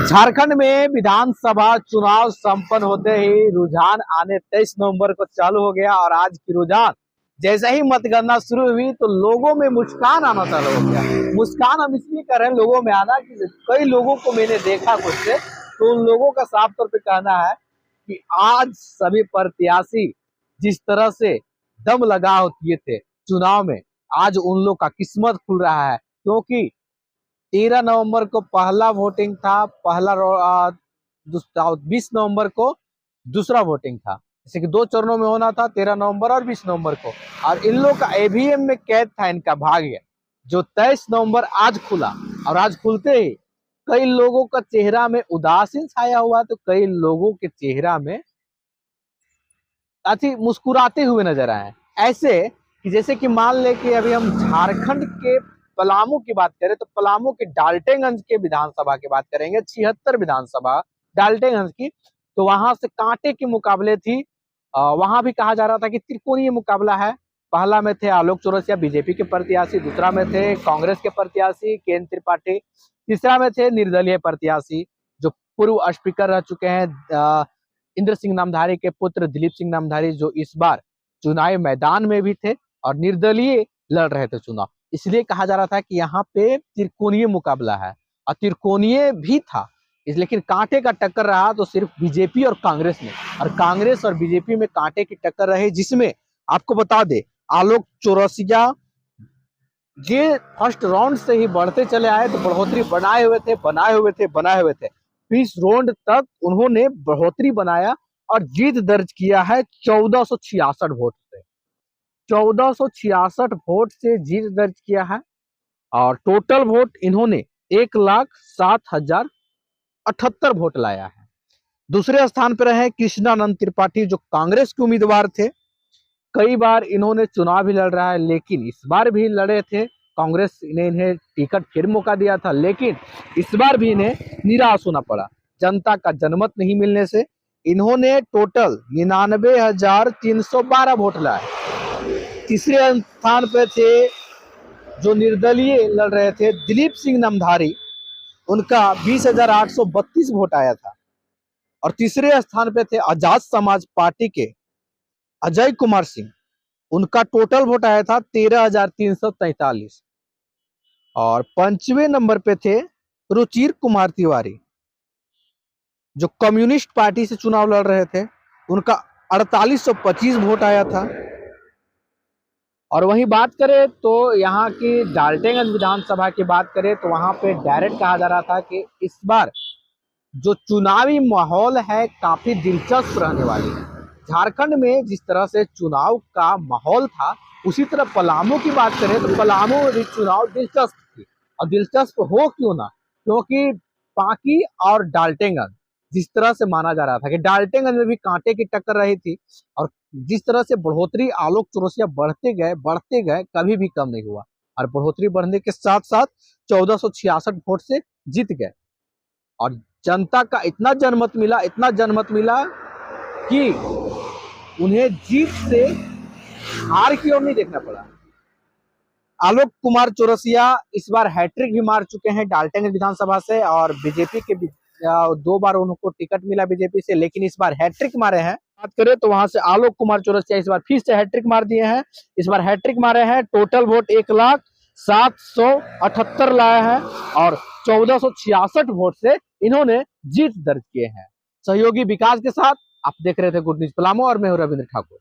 झारखंड में विधानसभा चुनाव संपन्न होते ही रुझान आने 23 नवंबर को चालू हो गया और आज की रुझान जैसे ही मतगणना शुरू हुई तो लोगों में मुस्कान आना चालू हो गया। मुस्कान हम इसलिए कर रहे हैं लोगों में आना कि कई लोगों को मैंने देखा कुछ से, तो उन लोगों का साफ तौर पे कहना है कि आज सभी प्रत्याशी जिस तरह से दम लगा किए थे चुनाव में, आज उन लोग का किस्मत खुल रहा है, क्योंकि 13 नवंबर को पहला वोटिंग था, 20 नवंबर को दूसरा वोटिंग था। जैसे कि 2 चरणों में होना था, 13 नवंबर और 20 नवंबर को। और इन लोग का ईवीएम में कैद था इनका भाग्य, जो 23 नवंबर आज खुला। और आज खुलते ही कई लोगों का चेहरा में उदासीन छाया हुआ, तो कई लोगों के चेहरा में अच्छी मुस्कुराते हुए नजर आए। ऐसे कि जैसे कि मान ले कि अभी हम झारखंड के पलामू की बात करें तो पलामू के डाल्टनगंज के विधानसभा की बात करेंगे, 76 विधानसभा डाल्टनगंज की। तो वहां से कांटे की मुकाबले थी। वहां भी कहा जा रहा था कि त्रिकोणीय मुकाबला है। पहला में थे आलोक चौरसिया बीजेपी के प्रत्याशी, दूसरा में थे कांग्रेस के प्रत्याशी केएन त्रिपाठी, तीसरा में थे निर्दलीय प्रत्याशी जो पूर्व स्पीकर रह चुके हैं इंद्र सिंह नामधारी के पुत्र दिलीप सिंह नामधारी, जो इस बार चुनावी मैदान में भी थे और निर्दलीय लड़ रहे थे चुनाव। इसलिए कहा जा रहा था कि यहाँ पे त्रिकोणीय मुकाबला है, और त्रिकोणीय भी था। लेकिन कांटे का टक्कर रहा तो सिर्फ बीजेपी और कांग्रेस में, और कांग्रेस और बीजेपी में कांटे की टक्कर रही, जिसमें आपको बता दे आलोक चौरसिया ये फर्स्ट राउंड से ही बढ़ते चले आए, तो बढ़ोतरी बनाए हुए थे। 20 राउंड तक उन्होंने बढ़ोतरी बनाया और जीत दर्ज किया है 1466 वोट से। 1466 वोट से जीत दर्ज किया है, और टोटल वोट इन्होंने 1,07,078 वोट लाया है। दूसरे स्थान पर रहे कृष्णानंद त्रिपाठी, जो कांग्रेस के उम्मीदवार थे। कई बार इन्होंने चुनाव भी लड़ रहा है, लेकिन इस बार भी लड़े थे। कांग्रेस ने इन्हें टिकट फिर मौका दिया था, लेकिन इस बार भी इन्हें निराश होना पड़ा जनता का जनमत नहीं मिलने से। इन्होंने टोटल 99,312 वोट लाए। तीसरे स्थान पे थे जो निर्दलीय लड़ रहे थे दिलीप सिंह नामधारी, उनका 20,832 वोट आया था। और तीसरे स्थान पे थे आजाद समाज पार्टी के अजय कुमार सिंह, उनका टोटल वोट आया था 13,343। और 5वें नंबर पे थे रुचिर कुमार तिवारी, जो कम्युनिस्ट पार्टी से चुनाव लड़ रहे थे, उनका 4,825 वोट आया था। और वहीं बात करें तो यहाँ की डाल्टनगंज विधानसभा की बात करें तो वहां पे डायरेक्ट कहा जा रहा था कि इस बार जो चुनावी माहौल है काफी दिलचस्प रहने वाली है। झारखंड में जिस तरह से चुनाव का माहौल था, उसी तरह पलामू की बात करें तो पलामू में भी चुनाव दिलचस्प थी। और दिलचस्प हो क्यों ना, क्योंकि पांकी और डाल्टनगंज जिस तरह से माना जा रहा था कि डाल्टनगंज में भी कांटे की टक्कर रही थी, और जिस तरह से बढ़ोतरी आलोक चौरसिया बढ़ते गए कभी भी कम नहीं हुआ, और बढ़ोतरी बढ़ने के साथ साथ 1466 वोट से जीत गए। और जनता का इतना जनमत मिला कि उन्हें जीत से हार की ओर नहीं देखना पड़ा। आलोक कुमार चौरसिया इस बार हैट्रिक भी मार चुके हैं डाल्टनगंज विधानसभा से, और बीजेपी के 2 बार उनको टिकट मिला बीजेपी से, लेकिन इस बार हैट्रिक मारे हैं। बात करें तो वहां से आलोक कुमार चौरसिया इस बार फिर से हैट्रिक मार दिए हैं। इस बार हैट्रिक मारे हैं, टोटल वोट 1,07,78 लाए हैं, और 1466 वोट से इन्होंने जीत दर्ज किए हैं। सहयोगी विकास के साथ आप देख रहे थे गुड न्यूज पलामू, और मैं हूं रविंद्र ठाकुर।